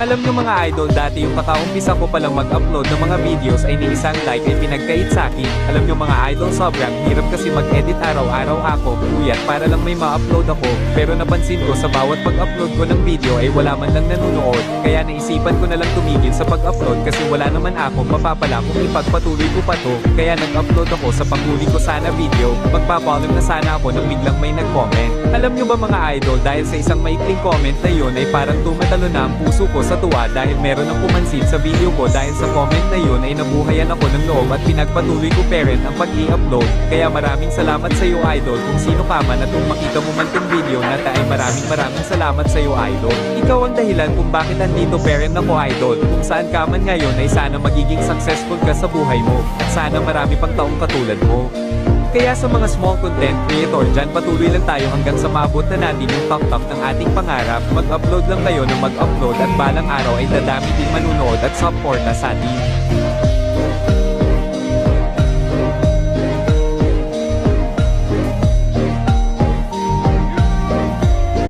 Alam nyo mga idol, dati yung kakaumpisa ko palang mag-upload ng mga videos ay ni isang like ay pinagkait sa akin. Alam nyo mga idol, sobrang hirap kasi mag-edit araw-araw ako, puyat para lang may ma-upload ako. Pero napansin ko sa bawat pag-upload ko ng video ay wala man lang nanonood. Kaya naisipan ko na lang tumigil sa pag-upload kasi wala naman ako mapapala kung ipagpatuloy ko pa to. Kaya nag-upload ako sa panghuli ko sana video. Magpapolog na sana ako nang biglang may nag-comment. Alam nyo ba mga idol, dahil sa isang maikling comment na yun ay parang tumatalo na ang puso ko sa tuwa dahil meron ang pumansin sa video ko. Dahil sa comment na yun ay nabuhayan ako ng loob at pinagpatuloy ko pa rin ang pag-i-upload. Kaya maraming salamat sa iyo idol, kung sino ka man at kung makita mo man tong video na ay maraming salamat sa iyo idol. Ikaw ang dahilan kung bakit andito pa rin ako idol. Kung saan ka man ngayon ay sana magiging successful ka sa buhay mo at sana marami pang taong katulad mo. Kaya sa mga small content creator dyan, patuloy lang tayo hanggang sa maabot na natin yung top ng ating pangarap. Mag-upload lang kayo ng mag-upload at balang araw ay dadami din manunood at supporta sa atin.